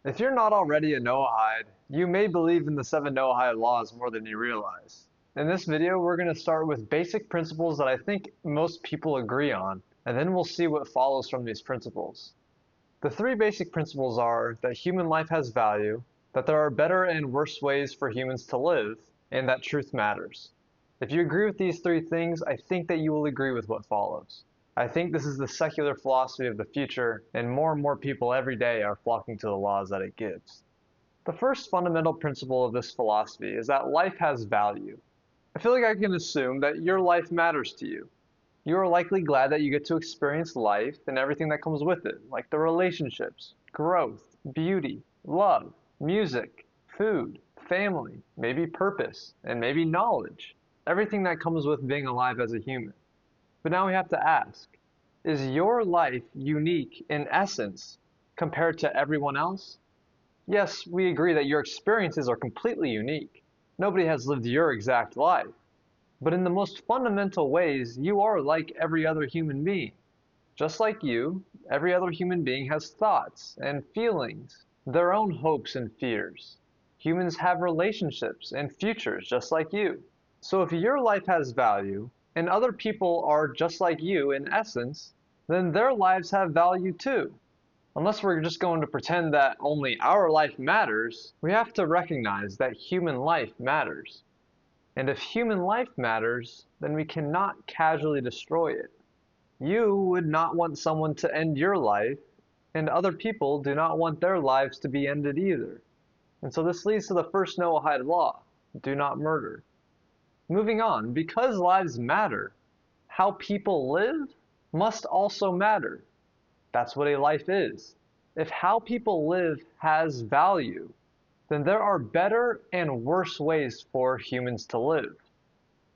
If you're not already a Noahide, you may believe in the 7 Noahide laws more than you realize. In this video, we're going to start with basic principles that I think most people agree on, and then we'll see what follows from these principles. The 3 basic principles are that human life has value, that there are better and worse ways for humans to live, and that truth matters. If you agree with these 3 things, I think that you will agree with what follows. I think this is the secular philosophy of the future, and more people every day are flocking to the laws that it gives. The first fundamental principle of this philosophy is that life has value. I feel like I can assume that your life matters to you. You are likely glad that you get to experience life and everything that comes with it, like the relationships, growth, beauty, love, music, food, family, maybe purpose, and maybe knowledge. Everything that comes with being alive as a human. But now we have to ask, is your life unique in essence compared to everyone else? Yes, we agree that your experiences are completely unique. Nobody has lived your exact life. But in the most fundamental ways, you are like every other human being. Just like you, every other human being has thoughts and feelings, their own hopes and fears. Humans have relationships and futures just like you. So if your life has value, and other people are just like you in essence, then their lives have value too. Unless we're just going to pretend that only our life matters, we have to recognize that human life matters. And if human life matters, then we cannot casually destroy it. You would not want someone to end your life, and other people do not want their lives to be ended either. And so this leads to the first Noahide law: do not murder. Moving on, because lives matter, how people live must also matter. That's what a life is. If how people live has value, then there are better and worse ways for humans to live.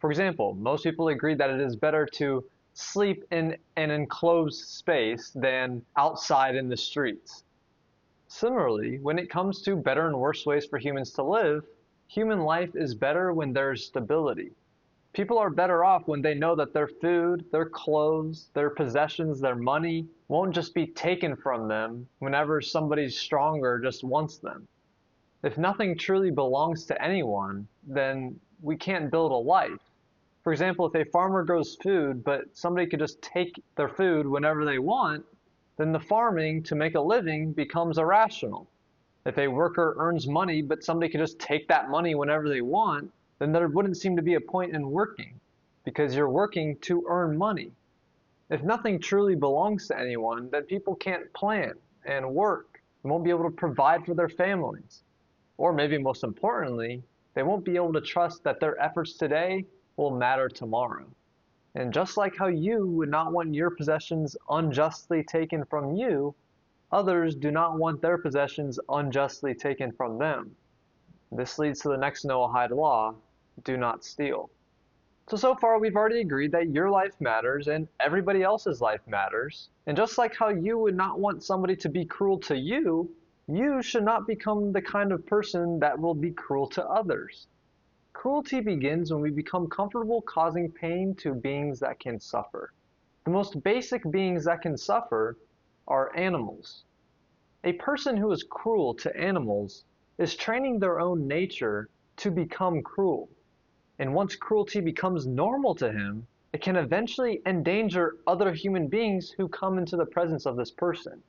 For example, most people agree that it is better to sleep in an enclosed space than outside in the streets. Similarly, when it comes to better and worse ways for humans to live, human life is better when there's stability. People are better off when they know that their food, their clothes, their possessions, their money won't just be taken from them whenever somebody stronger just wants them. If nothing truly belongs to anyone, then we can't build a life. For example, if a farmer grows food, but somebody could just take their food whenever they want, then the farming to make a living becomes irrational. If a worker earns money, but somebody can just take that money whenever they want, then there wouldn't seem to be a point in working, because you're working to earn money. If nothing truly belongs to anyone, then people can't plan and work, and won't be able to provide for their families. Or maybe most importantly, they won't be able to trust that their efforts today will matter tomorrow. And just like how you would not want your possessions unjustly taken from you, others do not want their possessions unjustly taken from them. This leads to the next Noahide law: do not steal. So far we've already agreed that your life matters and everybody else's life matters. And just like how you would not want somebody to be cruel to you, you should not become the kind of person that will be cruel to others. Cruelty begins when we become comfortable causing pain to beings that can suffer. The most basic beings that can suffer are animals. A person who is cruel to animals is training their own nature to become cruel. And once cruelty becomes normal to him, it can eventually endanger other human beings who come into the presence of this person.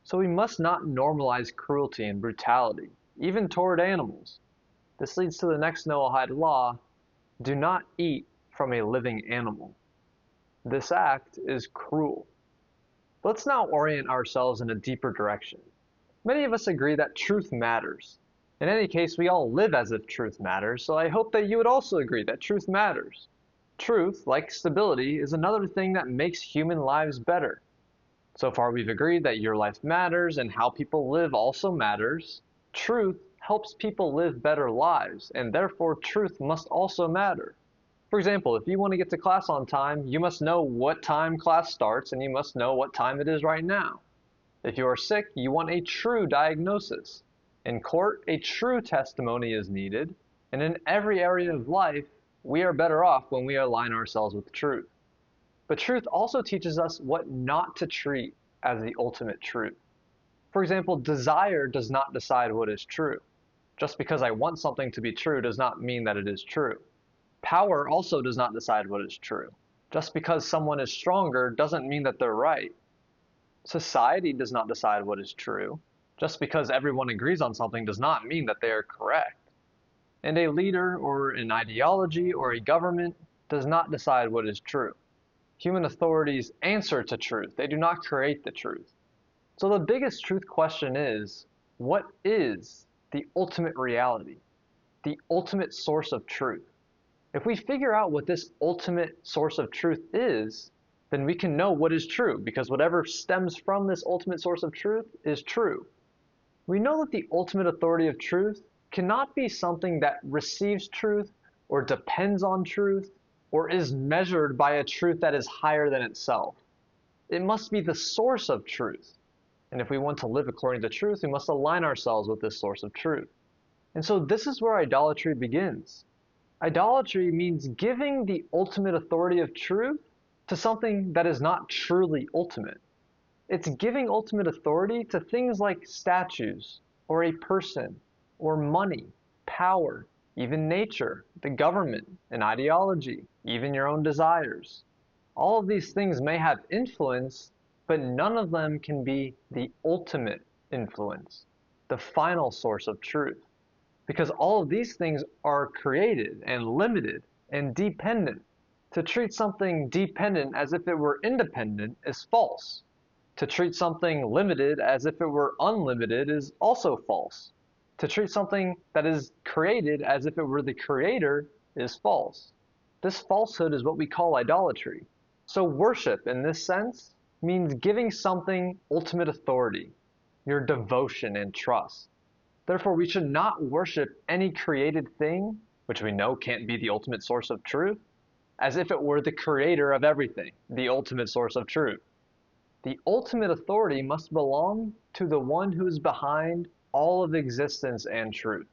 So we must not normalize cruelty and brutality, even toward animals. This leads to the next Noahide law: do not eat from a living animal. This act is cruel. Let's now orient ourselves in a deeper direction. Many of us agree that truth matters. In any case, we all live as if truth matters, so I hope that you would also agree that truth matters. Truth, like stability, is another thing that makes human lives better. So far we've agreed that your life matters and how people live also matters. Truth helps people live better lives, and therefore truth must also matter. For example, if you want to get to class on time, you must know what time class starts and you must know what time it is right now. If you are sick, you want a true diagnosis. In court, a true testimony is needed, and in every area of life, we are better off when we align ourselves with truth. But truth also teaches us what not to treat as the ultimate truth. For example, desire does not decide what is true. Just because I want something to be true does not mean that it is true. Power also does not decide what is true. Just because someone is stronger doesn't mean that they're right. Society does not decide what is true. Just because everyone agrees on something does not mean that they are correct. And a leader or an ideology or a government does not decide what is true. Human authorities answer to truth. They do not create the truth. So the biggest truth question is, what is the ultimate reality? The ultimate source of truth? If we figure out what this ultimate source of truth is, then we can know what is true, because whatever stems from this ultimate source of truth is true. We know that the ultimate authority of truth cannot be something that receives truth or depends on truth or is measured by a truth that is higher than itself. It must be the source of truth. And if we want to live according to truth, we must align ourselves with this source of truth. And so this is where idolatry begins. Idolatry means giving the ultimate authority of truth to something that is not truly ultimate. It's giving ultimate authority to things like statues, or a person, or money, power, even nature, the government, an ideology, even your own desires. All of these things may have influence, but none of them can be the ultimate influence, the final source of truth. Because all of these things are created and limited and dependent. To treat something dependent as if it were independent is false. To treat something limited as if it were unlimited is also false. To treat something that is created as if it were the creator is false. This falsehood is what we call idolatry. So worship, in this sense, means giving something ultimate authority, your devotion and trust. Therefore, we should not worship any created thing, which we know can't be the ultimate source of truth, as if it were the creator of everything, the ultimate source of truth. The ultimate authority must belong to the one who is behind all of existence and truth.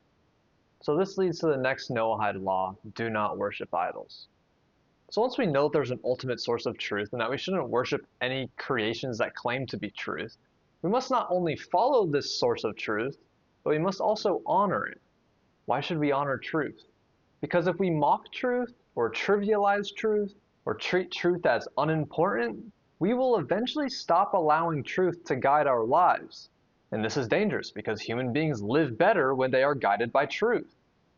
So this leads to the next Noahide law, do not worship idols. So once we know there's an ultimate source of truth and that we shouldn't worship any creations that claim to be truth, we must not only follow this source of truth, but we must also honor it. Why should we honor truth? Because if we mock truth, or trivialize truth, or treat truth as unimportant, we will eventually stop allowing truth to guide our lives. And this is dangerous because human beings live better when they are guided by truth.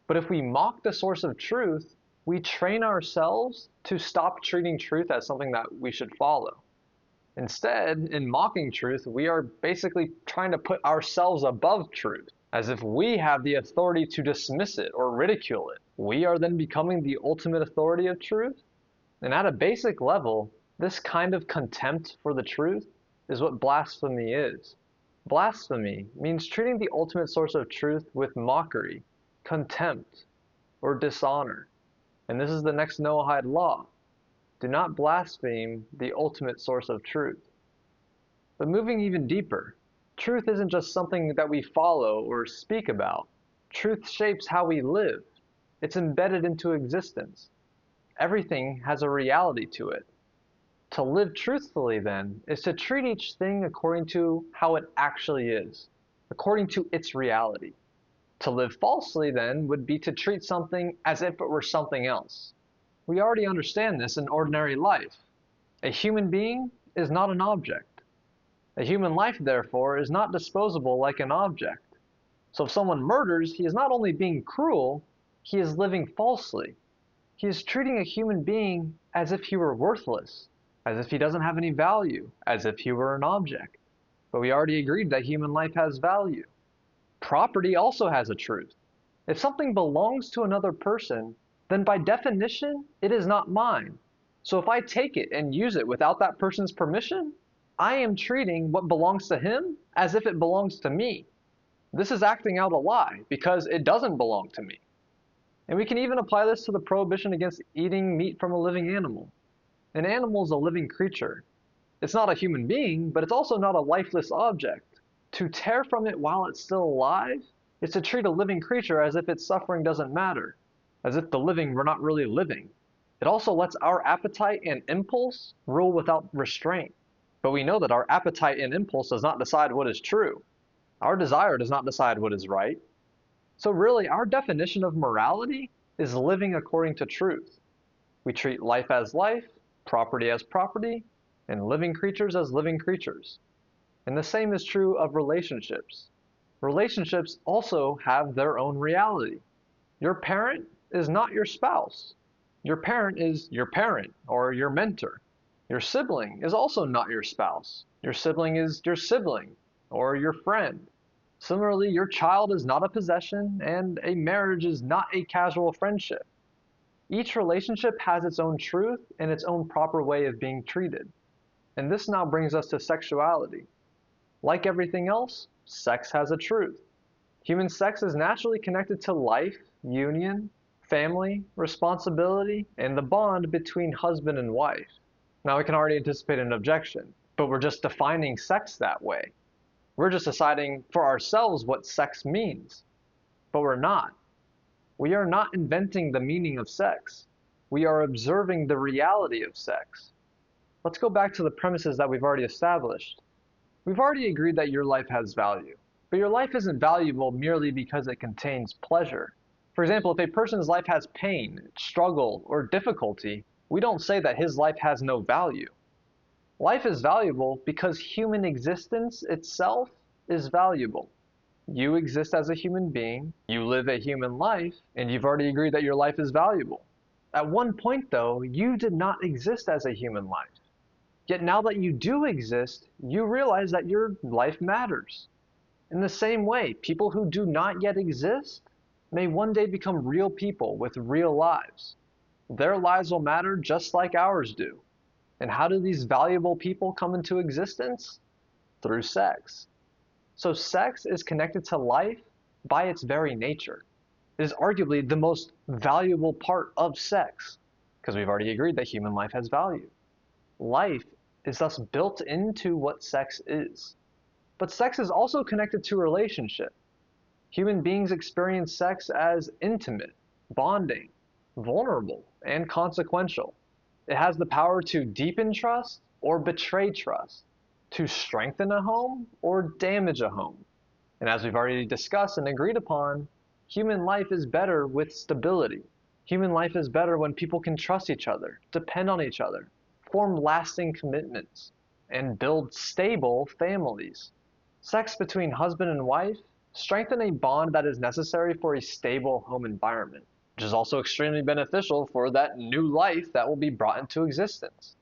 But if we mock the source of truth, we train ourselves to stop treating truth as something that we should follow. Instead, in mocking truth, we are basically trying to put ourselves above truth, as if we have the authority to dismiss it or ridicule it. We are then becoming the ultimate authority of truth. And at a basic level, this kind of contempt for the truth is what blasphemy is. Blasphemy means treating the ultimate source of truth with mockery, contempt, or dishonor. And this is the next Noahide law. Do not blaspheme the ultimate source of truth. But moving even deeper, truth isn't just something that we follow or speak about. Truth shapes how we live. It's embedded into existence. Everything has a reality to it. To live truthfully, then, is to treat each thing according to how it actually is, according to its reality. To live falsely, then, would be to treat something as if it were something else. We already understand this in ordinary life. A human being is not an object. A human life, therefore, is not disposable like an object. So if someone murders, he is not only being cruel, he is living falsely. He is treating a human being as if he were worthless, as if he doesn't have any value, as if he were an object. But we already agreed that human life has value. Property also has a truth. If something belongs to another person, then by definition, it is not mine. So if I take it and use it without that person's permission, I am treating what belongs to him as if it belongs to me. This is acting out a lie because it doesn't belong to me. And we can even apply this to the prohibition against eating meat from a living animal. An animal is a living creature. It's not a human being, but it's also not a lifeless object. To tear from it while it's still alive is to treat a living creature as if its suffering doesn't matter, as if the living were not really living. It also lets our appetite and impulse rule without restraint. But we know that our appetite and impulse does not decide what is true. Our desire does not decide what is right. So really, our definition of morality is living according to truth. We treat life as life, property as property, and living creatures as living creatures. And the same is true of relationships. Relationships also have their own reality. Your parent is not your spouse. Your parent is your parent or your mentor. Your sibling is also not your spouse. Your sibling is your sibling or your friend. Similarly, your child is not a possession, and a marriage is not a casual friendship. Each relationship has its own truth and its own proper way of being treated. And this now brings us to sexuality. Like everything else, sex has a truth. Human sex is naturally connected to life, union, family, responsibility, and the bond between husband and wife. Now we can already anticipate an objection, but we're just defining sex that way. We're just deciding for ourselves what sex means. But we're not. We are not inventing the meaning of sex. We are observing the reality of sex. Let's go back to the premises that we've already established. We've already agreed that your life has value, but your life isn't valuable merely because it contains pleasure. For example, if a person's life has pain, struggle, or difficulty, we don't say that his life has no value. Life is valuable because human existence itself is valuable. You exist as a human being, you live a human life, and you've already agreed that your life is valuable. At one point, though, you did not exist as a human life. Yet now that you do exist, you realize that your life matters. In the same way, people who do not yet exist may one day become real people with real lives. Their lives will matter just like ours do. And how do these valuable people come into existence? Through sex. So sex is connected to life by its very nature. It is arguably the most valuable part of sex, because we've already agreed that human life has value. Life is thus built into what sex is. But sex is also connected to relationship. Human beings experience sex as intimate, bonding, vulnerable, and consequential. It has the power to deepen trust or betray trust, to strengthen a home or damage a home. And as we've already discussed and agreed upon, human life is better with stability. Human life is better when people can trust each other, depend on each other, form lasting commitments, and build stable families. Sex between husband and wife strengthen a bond that is necessary for a stable home environment, which is also extremely beneficial for that new life that will be brought into existence.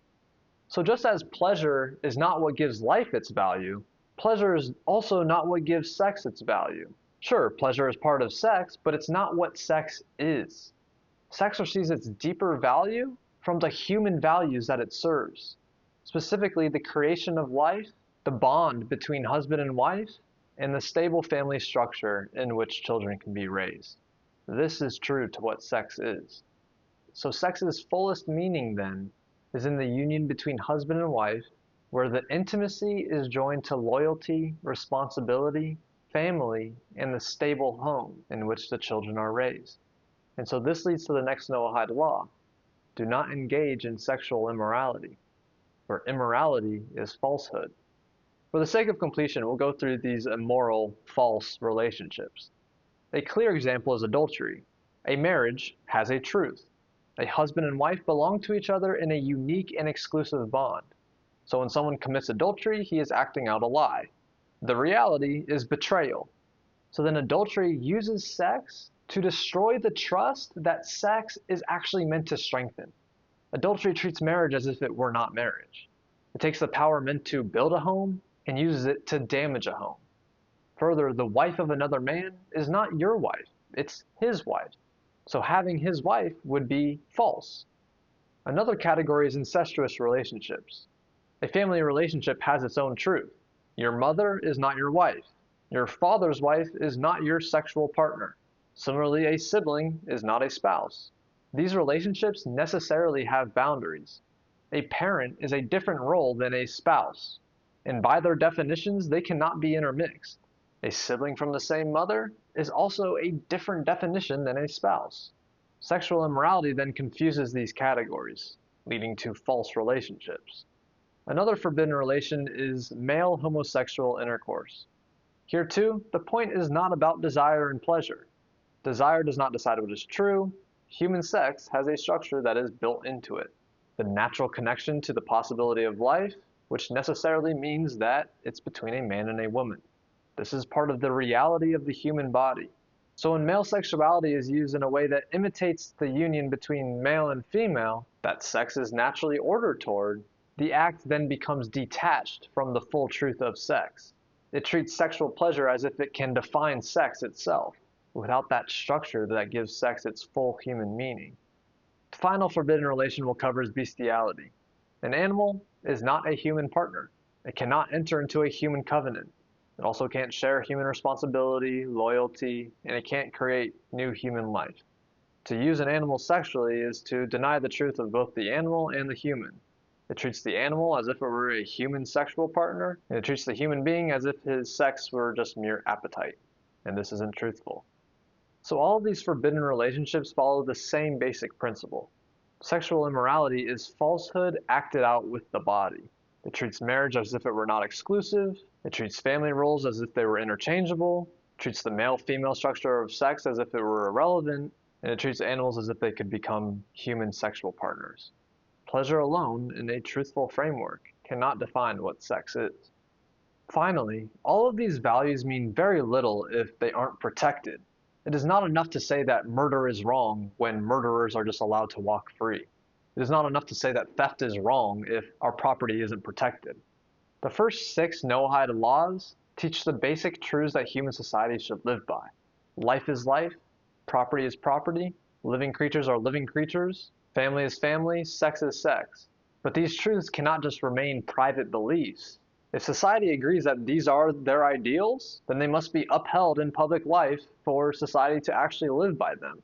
So just as pleasure is not what gives life its value, pleasure is also not what gives sex its value. Sure, pleasure is part of sex, but it's not what sex is. Sex receives its deeper value from the human values that it serves, specifically the creation of life, the bond between husband and wife, and the stable family structure in which children can be raised. This is true to what sex is. So sex's fullest meaning, then, is in the union between husband and wife, where the intimacy is joined to loyalty, responsibility, family, and the stable home in which the children are raised. And so this leads to the next Noahide law. Do not engage in sexual immorality, for immorality is falsehood. For the sake of completion, we'll go through these immoral, false relationships. A clear example is adultery. A marriage has a truth. A husband and wife belong to each other in a unique and exclusive bond. So when someone commits adultery, he is acting out a lie. The reality is betrayal. So then adultery uses sex to destroy the trust that sex is actually meant to strengthen. Adultery treats marriage as if it were not marriage. It takes the power meant to build a home and uses it to damage a home. Further, the wife of another man is not your wife, it's his wife. So having his wife would be false. Another category is incestuous relationships. A family relationship has its own truth. Your mother is not your wife. Your father's wife is not your sexual partner. Similarly, a sibling is not a spouse. These relationships necessarily have boundaries. A parent is a different role than a spouse, and by their definitions, they cannot be intermixed. A sibling from the same mother is also a different definition than a spouse. Sexual immorality then confuses these categories, leading to false relationships. Another forbidden relation is male homosexual intercourse. Here too, the point is not about desire and pleasure. Desire does not decide what is true. Human sex has a structure that is built into it. The natural connection to the possibility of life, which necessarily means that it's between a man and a woman. This is part of the reality of the human body. So when male sexuality is used in a way that imitates the union between male and female that sex is naturally ordered toward, the act then becomes detached from the full truth of sex. It treats sexual pleasure as if it can define sex itself, without that structure that gives sex its full human meaning. The final forbidden relation we'll cover is bestiality. An animal is not a human partner. It cannot enter into a human covenant. It also can't share human responsibility, loyalty, and it can't create new human life. To use an animal sexually is to deny the truth of both the animal and the human. It treats the animal as if it were a human sexual partner, and it treats the human being as if his sex were just mere appetite. And this isn't truthful. So all of these forbidden relationships follow the same basic principle. Sexual immorality is falsehood acted out with the body. It treats marriage as if it were not exclusive. It treats family roles as if they were interchangeable. It treats the male-female structure of sex as if it were irrelevant. And it treats animals as if they could become human sexual partners. Pleasure alone, in a truthful framework, cannot define what sex is. Finally, all of these values mean very little if they aren't protected. It is not enough to say that murder is wrong when murderers are just allowed to walk free. It is not enough to say that theft is wrong if our property isn't protected. The first 6 Noahide laws teach the basic truths that human society should live by. Life is life, property is property, living creatures are living creatures, family is family, sex is sex. But these truths cannot just remain private beliefs. If society agrees that these are their ideals, then they must be upheld in public life for society to actually live by them.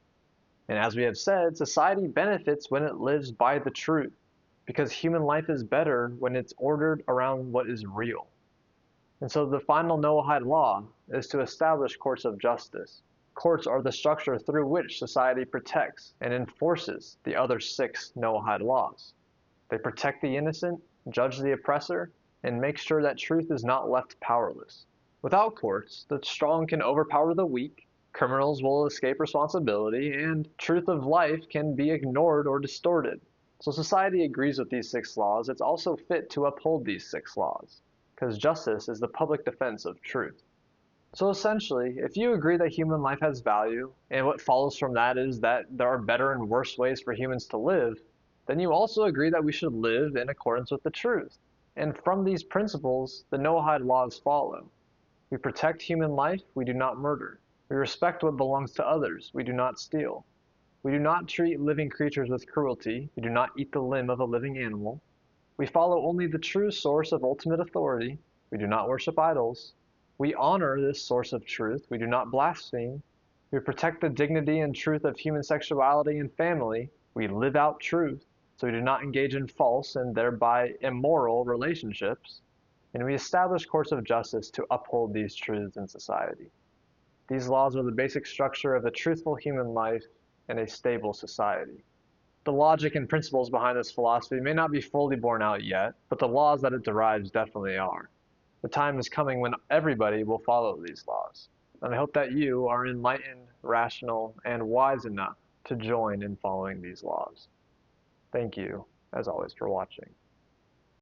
And as we have said, society benefits when it lives by the truth, because human life is better when it's ordered around what is real. And so the final Noahide law is to establish courts of justice. Courts are the structure through which society protects and enforces the other 6 Noahide laws. They protect the innocent, judge the oppressor, and make sure that truth is not left powerless. Without courts, the strong can overpower the weak, criminals will escape responsibility, and truth of life can be ignored or distorted. So society agrees with these 6 laws. It's also fit to uphold these 6 laws, because justice is the public defense of truth. So essentially, if you agree that human life has value, and what follows from that is that there are better and worse ways for humans to live, then you also agree that we should live in accordance with the truth. And from these principles, the Noahide laws follow. We protect human life, we do not murder. We respect what belongs to others, we do not steal. We do not treat living creatures with cruelty, we do not eat the limb of a living animal. We follow only the true source of ultimate authority, we do not worship idols. We honor this source of truth, we do not blaspheme. We protect the dignity and truth of human sexuality and family, we live out truth. So we do not engage in false and thereby immoral relationships, and we establish courts of justice to uphold these truths in society. These laws are the basic structure of a truthful human life and a stable society. The logic and principles behind this philosophy may not be fully borne out yet, but the laws that it derives definitely are. The time is coming when everybody will follow these laws, and I hope that you are enlightened, rational, and wise enough to join in following these laws. Thank you, as always, for watching.